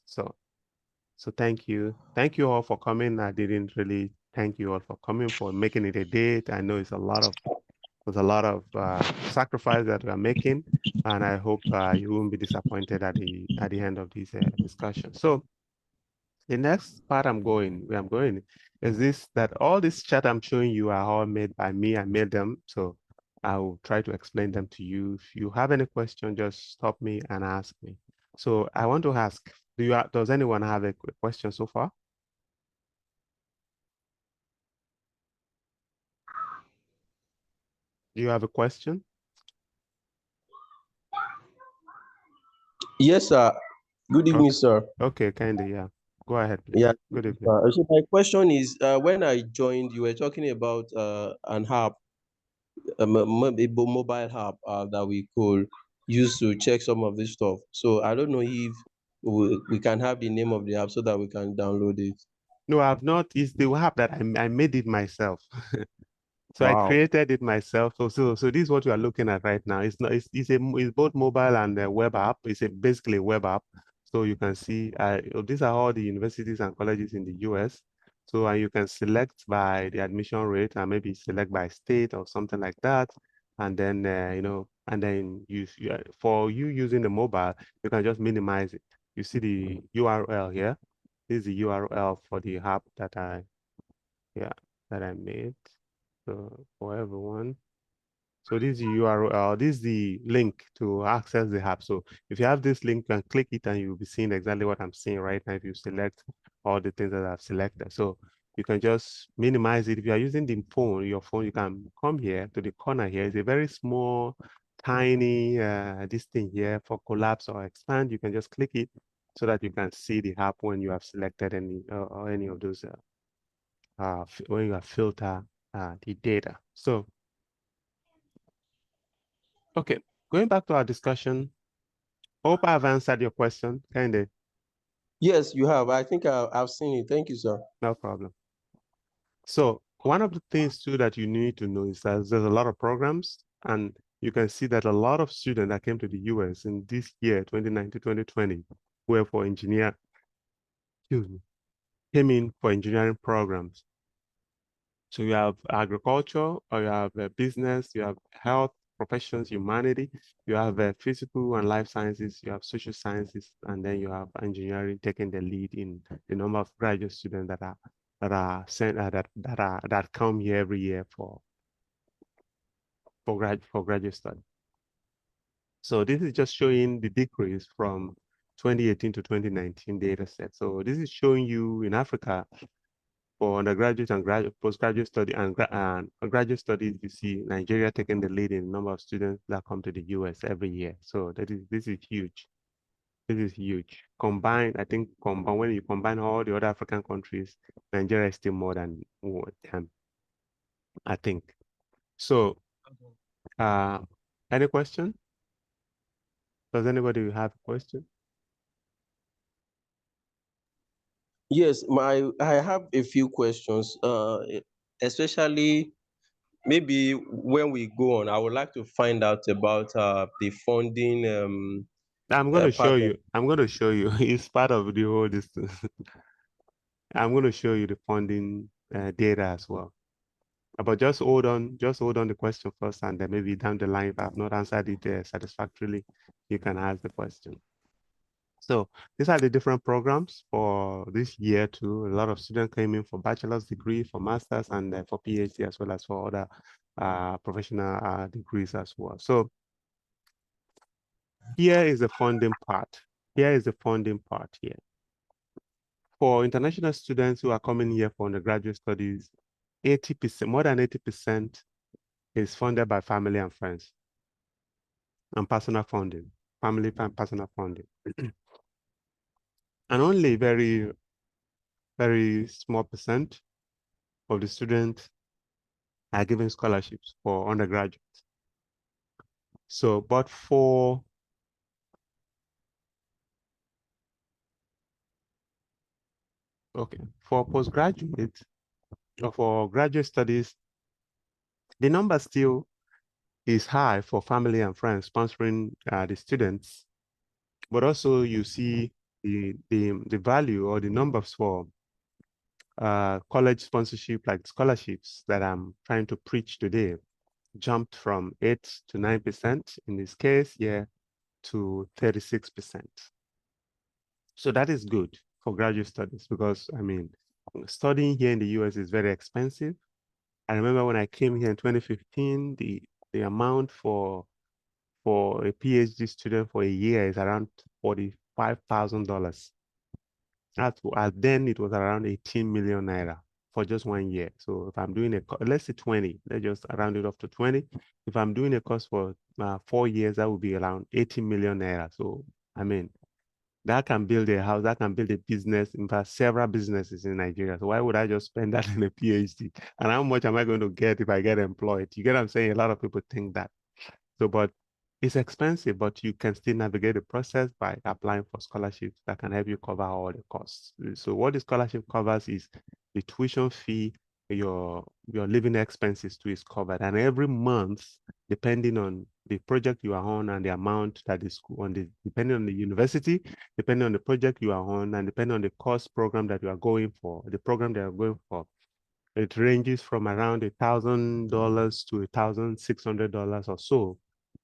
So thank you. Thank you all for coming. I didn't really thank you all for coming, for making it a date. I know it's a lot of sacrifice that we're making, and I hope you won't be disappointed at the end of this discussion. So the next part where I'm going is this, that all this chat I'm showing you are all made by me. I made them. So I will try to explain them to you. If you have any question, just stop me and ask me. So I want to ask, does anyone have a question so far? Do you have a question? Yes, sir. Good evening, Okay, sir. okay, Candy, yeah. Go ahead, please. Yeah. Good evening. So my question is, when I joined, you were talking about an app, mobile app that we could use to check some of this stuff. So I don't know if we can have the name of the app so that we can download it. No, I've not. It's the app that I made it myself. So I Wow. created it myself. So this is what you are looking at right now. It's not. It's both mobile and a web app. It's basically a web app. So you can see. These are all the universities and colleges in the U.S. So and you can select by the admission rate and maybe select by state or something like that. And then and then for you using the mobile, you can just minimize it. You see the URL here. This is the URL for the app that I made. So for everyone. So this is the URL. This is the link to access the app. So if you have this link, you can click it and you'll be seeing exactly what I'm seeing right now if you select all the things that I've selected. So you can just minimize it. If you are using your phone, you can come here to the corner here. It's a very small, tiny this thing here for collapse or expand. You can just click it so that you can see the app when you have selected any or any of those when you have filtered the data. So okay, going back to our discussion, hope I've answered your question, kind of. Yes, you have. I think I've seen it. Thank you, sir. No problem. So one of the things too that you need to know is that there's a lot of programs, and you can see that a lot of students that came to the US in this year, 2019, 2020, were for excuse me, came in for engineering programs. So you have agriculture, or you have business, you have health, professions, humanity, you have physical and life sciences, you have social sciences, and then you have engineering taking the lead in the number of graduate students that come here every year for graduate study. So this is just showing the decrease from 2018 to 2019 data set. So this is showing you in Africa for undergraduate and postgraduate study and graduate studies, you see Nigeria taking the lead in the number of students that come to the US every year. So this is huge. This is huge. I think when you combine all the other African countries, Nigeria is still more than them, I think. So uh, any question? Does anybody have a question? Yes, I have a few questions. Especially maybe when we go on, I would like to find out about the funding I'm going to show part of. you. I'm going to show you. It's part of the whole distance. I'm going to show you the funding data as well. But just hold on the question first, and then maybe down the line, if I have not answered it satisfactorily, you can ask the question. So these are the different programs for this year too. A lot of students came in for bachelor's degree, for master's, and for PhD, as well as for other professional degrees as well. So here is the funding part. Here is the funding part here. For international students who are coming here for undergraduate studies, 80%, more than 80% is funded by family and friends and personal funding, family and personal funding. And only very, very small percent of the students are given scholarships for undergraduates. So, but for postgraduate or for graduate studies, the number still is high for family and friends sponsoring the students. But also you see the value or the numbers for college sponsorship, like scholarships that I'm trying to preach today, jumped from 8 to 9% in this case, to 36%. So that is good for graduate studies because, I mean, studying here in the US is very expensive. I remember when I came here in 2015, the amount for a PhD student for a year is around $45,000. Then it was around 18 million naira for just 1 year. So if I'm doing let's say 20, let's just round it off to 20. If I'm doing a course for 4 years, that would be around 18 million naira. So, I mean, that can build a house, that can build a business, in fact, several businesses in Nigeria. So why would I just spend that in a PhD? And how much am I going to get if I get employed? You get what I'm saying? A lot of people think that. So, but it's expensive, but you can still navigate the process by applying for scholarships that can help you cover all the costs. So what the scholarship covers is the tuition fee, your living expenses too is covered. And every month, depending on the project you are on and the amount that is depending on the university, depending on the project you are on, and depending on the course program that you are going for, the program that you're going for, it ranges from around $1,000 to $1,600 or so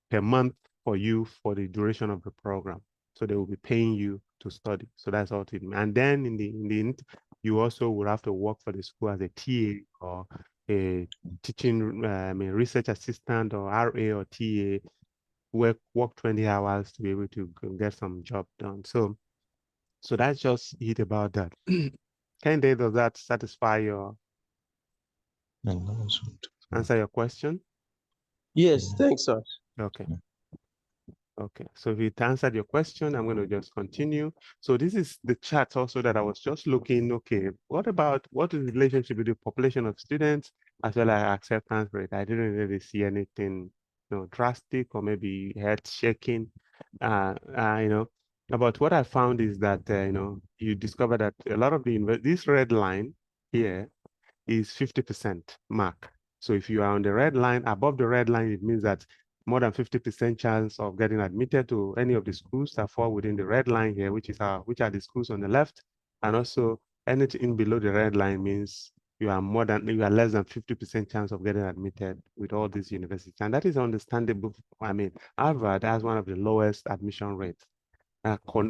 per month for you for the duration of the program. So they will be paying you to study. So that's all it means. And then in the end, you also will have to work for the school as a TA or a teaching, research assistant or RA or TA, work 20 hours to be able to get some job done. So that's just it about that. Kende, does that satisfy your answer your question? Yes, thanks, sir. Okay. Okay, so if it answered your question, I'm going to just continue. So this is the chart also that I was just looking. Okay, what is the relationship with the population of students as well as acceptance rate? I didn't really see anything, drastic or maybe head shaking. But what I found is that you discover that a lot of this red line here is 50% mark. So if you are on the red line, above the red line, it means that more than 50% chance of getting admitted to any of the schools that fall within the red line here, which are the schools on the left. And also anything below the red line means you are less than 50% chance of getting admitted with all these universities. And that is understandable. I mean, Harvard has one of the lowest admission rates.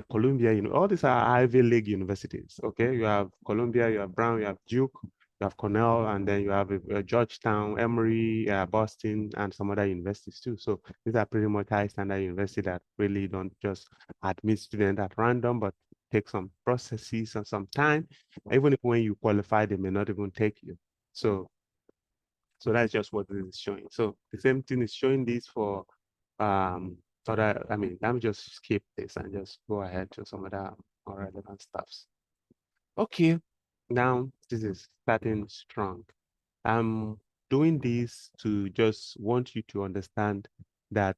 Columbia, all these are Ivy League universities. Okay, you have Columbia, you have Brown, you have Duke, you have Cornell, and then you have Georgetown, Emory, Boston, and some other universities too. So these are pretty much high standard universities that really don't just admit students at random, but take some processes and some time. Even if when you qualify, they may not even take you. So that's just what this is showing. So the same thing is showing this for let me just skip this and just go ahead to some other more relevant stuffs. Okay, now this is starting strong. I'm doing this to just want you to understand that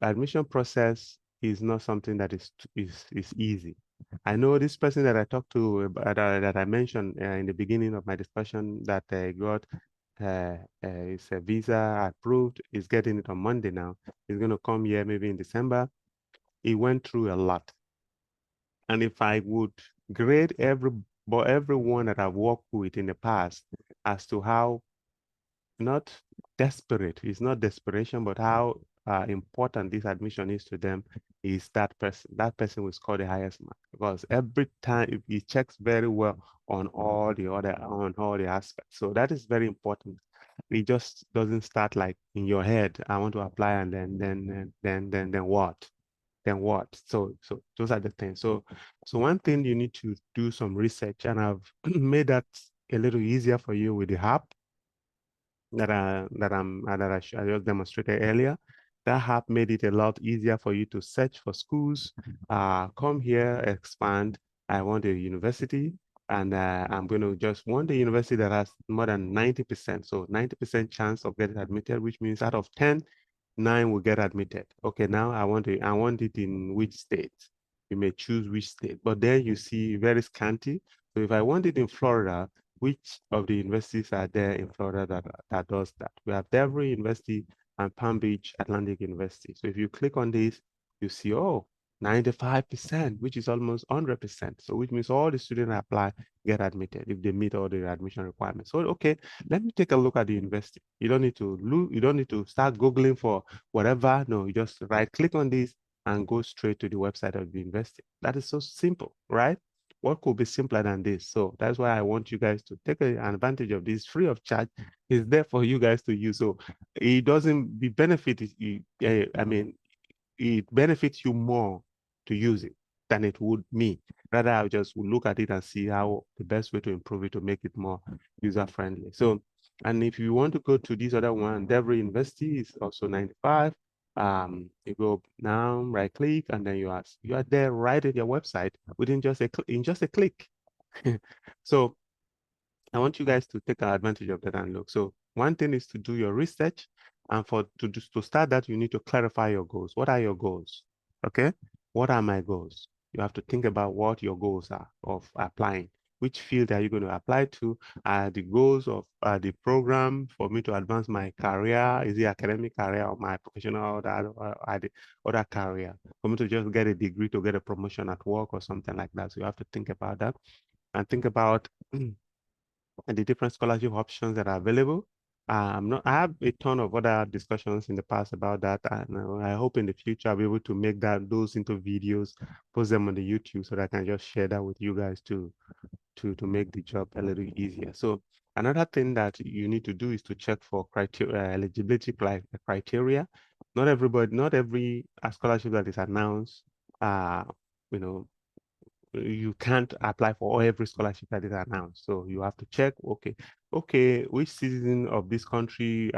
admission process is not something that is easy. I know this person that I talked to that I mentioned in the beginning of my discussion that got his visa approved, is getting it on Monday now. He's going to come here maybe in December. He went through a lot. And if I would grade everyone that I've worked with in the past as to how not desperate, it's not desperation, but how important this admission is to them, is that person will score the highest mark, because every time he checks very well on all the aspects. So that is very important. It just doesn't start like in your head, I want to apply, and then what? Then what? So those are the things. So one thing, you need to do some research, and I've made that a little easier for you with the app that I just demonstrated earlier. That app made it a lot easier for you to search for schools. Come here, expand. I want a university, and I'm going to just want the university that has more than 90%. So 90% chance of getting admitted, which means out of 10, 9 will get admitted. Okay, now I want it in which state? You may choose which state, but then you see very scanty. So if I want it in Florida, which of the universities are there in Florida that does that? We have Delray University and Palm Beach Atlantic University. So if you click on this, you see, oh, 95%, which is almost 100%. So which means all the students apply get admitted if they meet all the admission requirements. So okay, let me take a look at the university. You don't need to look, you don't need to start Googling for whatever. No, you just right click on this and go straight to the website of the university. That is so simple, right? What could be simpler than this? So that's why I want you guys to take advantage of this free of charge. It's there for you guys to use. So it doesn't be benefit. I mean, it benefits you more to use it than it would me. Rather, I just will look at it and see how the best way to improve it to make it more user friendly. So, and if you want to go to this other one, Devry University is also 95. You go now, right click, and then you are there right at your website within just a click. So I want you guys to take advantage of that and look. So one thing is to do your research, and to start that, you need to clarify your goals. What are your goals? Okay, what are my goals? You have to think about what your goals are of applying. Which field are you going to apply to? Are the goals of the program for me to advance my career? Is it academic career or my professional or the other career? For me to just get a degree to get a promotion at work or something like that. So you have to think about that and think about and the different scholarship options that are available. I have a ton of other discussions in the past about that, and I hope in the future I'll be able to make those into videos, post them on the YouTube so that I can just share that with you guys to make the job a little easier. So another thing that you need to do is to check for eligibility criteria. Not every scholarship that is announced, you know, you can't apply for every scholarship that is announced. So you have to check, okay, which citizen of this country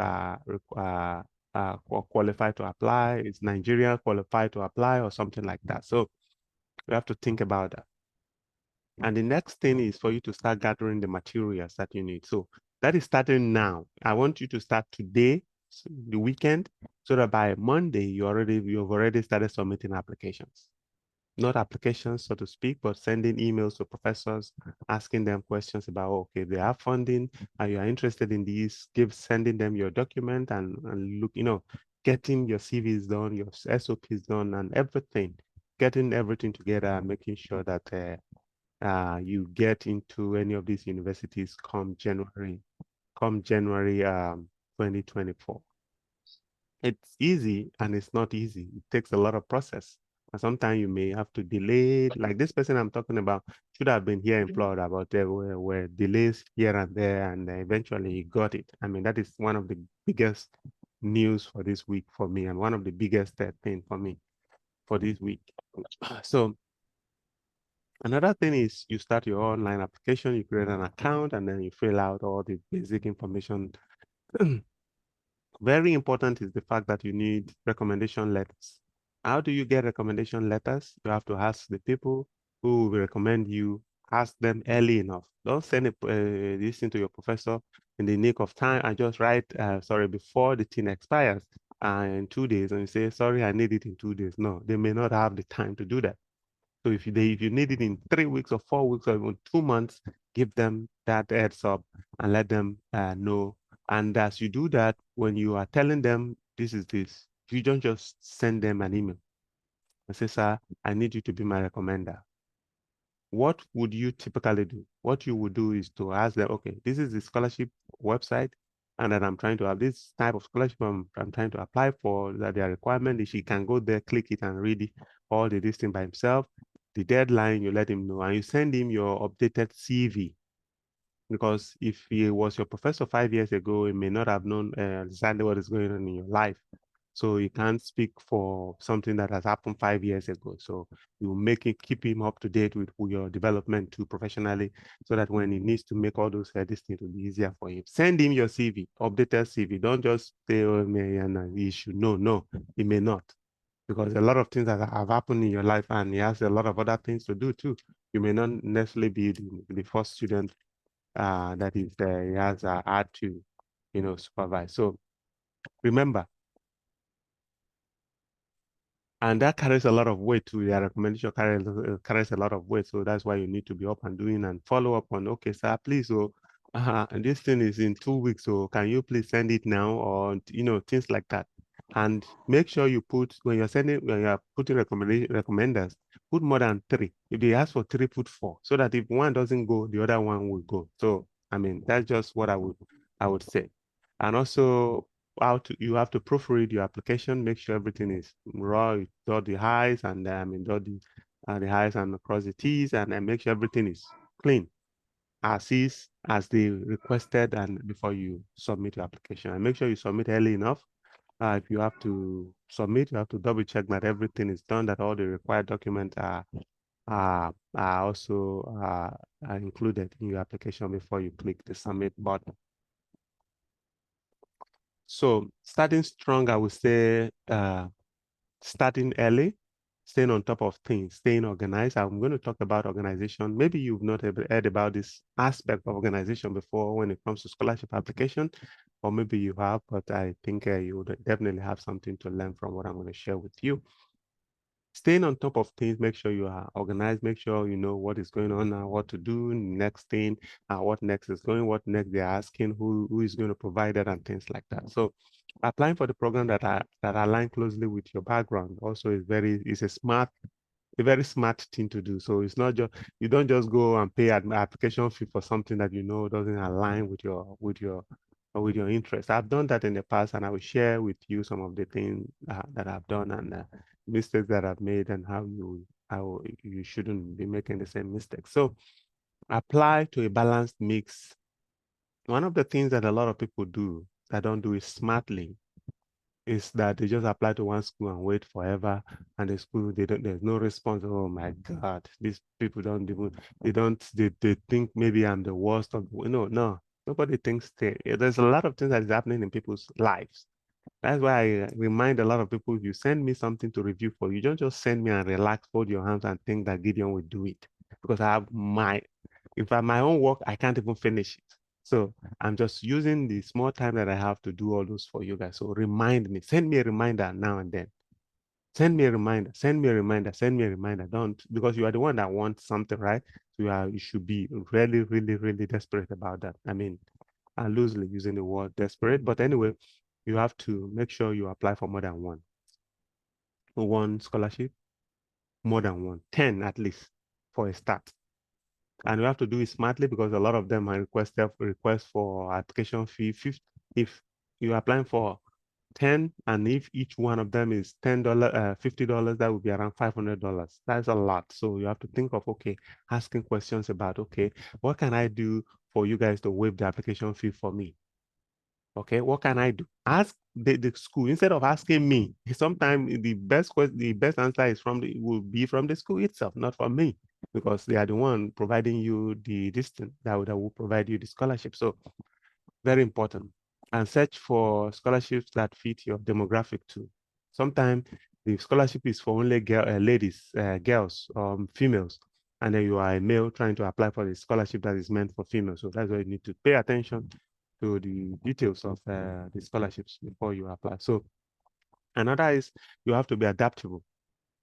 qualified to apply? Is Nigeria qualified to apply or something like that? So you have to think about that. And the next thing is for you to start gathering the materials that you need. So that is starting now. I want you to start today, the weekend, so that by Monday you've already started submitting applications. Not applications, so to speak, but sending emails to professors, asking them questions about, okay, they have funding, and you are interested in these, sending them your document and look, getting your CVs done, your SOPs done, and everything, getting everything together and making sure that you get into any of these universities come January 2024. It's easy and it's not easy. It takes a lot of process. And sometimes you may have to delay, like this person I'm talking about should have been here in Florida, but there were delays here and there, and eventually he got it. I mean, that is one of the biggest news for this week for me, and one of the biggest thing for me for this week. So another thing is you start your online application, you create an account, and then you fill out all the basic information. Very important is the fact that you need recommendation letters. How do you get recommendation letters? You have to ask the people who will recommend you, ask them early enough. Don't send this into your professor in the nick of time and just write, sorry, before the thing expires in 2 days, and you say, sorry, I need it in 2 days. No, they may not have the time to do that. So if you need it in 3 weeks or 4 weeks or even 2 months, give them that heads up and let them know. And as you do that, when you are telling them this is this, you don't just send them an email and say, sir, I need you to be my recommender. What would you typically do? What you would do is to ask them, okay, this is the scholarship website, and then I'm trying to have this type of scholarship I'm trying to apply for, that their requirement is he can go there, click it, and read all the listing by himself. The deadline, you let him know, and you send him your updated CV. Because if he was your professor 5 years ago, he may not have known exactly what is going on in your life. So you can't speak for something that has happened 5 years ago. So you keep him up to date with your development too professionally, so that when he needs to make all those this thing will be easier for him. Send him your CV, updated CV. Don't just say, oh, man, he should know. No, he may not. Because a lot of things that have happened in your life, and he has a lot of other things to do too. You may not necessarily be the first student that is he has had to, supervise. So remember, and that carries a lot of weight too. Their recommendation carries a lot of weight. So that's why you need to be up and doing and follow up on, okay, sir, please, so and this thing is in 2 weeks, so can you please send it now? Or, things like that. And make sure you put, when you're putting recommenders, put more than 3. If they ask for 3, put 4, so that if one doesn't go, the other one will go. So, I mean, that's just what I would say. And also, you have to proofread your application, make sure everything is raw, you dot the I's and dot the I's and cross the T's, and then make sure everything is clean, as is, as they requested, and before you submit your application. And make sure you submit early enough. If you have to submit, you have to double check that everything is done, that all the required documents are also are included in your application before you click the submit button. So starting strong, I would say starting early, staying on top of things, staying organized. I'm going to talk about organization. Maybe you've not heard about this aspect of organization before when it comes to scholarship application, or maybe you have, but I think you would definitely have something to learn from what I'm going to share with you. Staying on top of things, make sure you are organized, make sure you know what is going on now, what to do, next thing, what next is going, what next they're asking, who is going to provide it, and things like that. So applying for the program that align closely with your background also is a very smart thing to do. So it's not just, you don't just go and pay an application fee for something that you know doesn't align with your interest. I've done that in the past, and I will share with you some of the things that I've done and mistakes that I've made, and how you shouldn't be making the same mistakes. So apply to a balanced mix. One of the things that a lot of people do that don't do it smartly is that they just apply to one school and wait forever, and the school, there's no response. Oh my God, these people they think maybe I'm the worst of, no, nobody thinks there's a lot of things that is happening in people's lives. That's why I remind a lot of people, if you send me something to review for you, don't just send me and relax, fold your hands and think that Gideon will do it, because I have my own work, I can't even finish it. So I'm just using the small time that I have to do all those for you guys. So remind me, send me a reminder now and then. Send me a reminder, send me a reminder, send me a reminder. Don't, because you are the one that wants something, right? So you should be really, really, really desperate about that. I mean, I'm loosely using the word desperate, but anyway, you have to make sure you apply for more than one scholarship, more than one, 10 at least for a start. And you have to do it smartly, because a lot of them are request for application fee 50. If you're applying for 10, and if each one of them is $10, $50, that would be around $500. That's a lot. So you have to think of, okay, asking questions about, okay, what can I do for you guys to waive the application fee for me? Okay, what can I do? Ask the school instead of asking me. Sometimes the best answer will be from the school itself, not from me, because they are the one providing you the distance that will provide you the scholarship. So very important. And search for scholarships that fit your demographic too. Sometimes the scholarship is for only ladies, girls, females, and then you are a male trying to apply for the scholarship that is meant for females. So that's why you need to pay attention to the details of the scholarships before you apply. So another is, you have to be adaptable.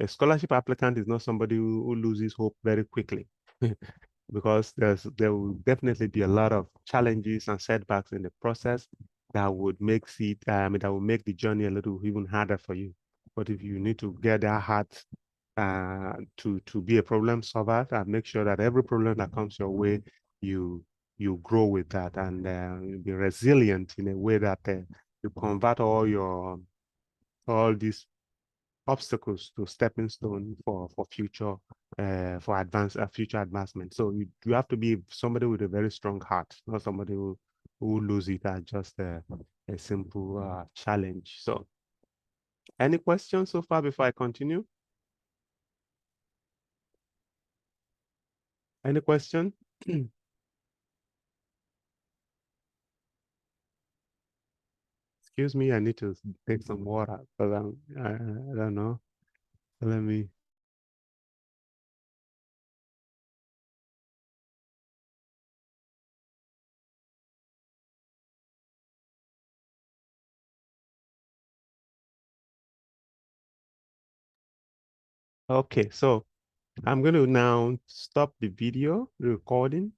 A scholarship applicant is not somebody who loses hope very quickly. Because there will definitely be a lot of challenges and setbacks in the process that would make the journey a little even harder for you. But if you need to get that heart to be a problem solver, and make sure that every problem that comes your way, you grow with that, and be resilient in a way that you convert all these obstacles to stepping stone for future future advancement. So you have to be somebody with a very strong heart, not somebody who lose it at just a simple challenge. So any questions so far before I continue? Any question? Excuse me, I need to take some water, but I don't know. Let me. Okay, so I'm going to now stop the video recording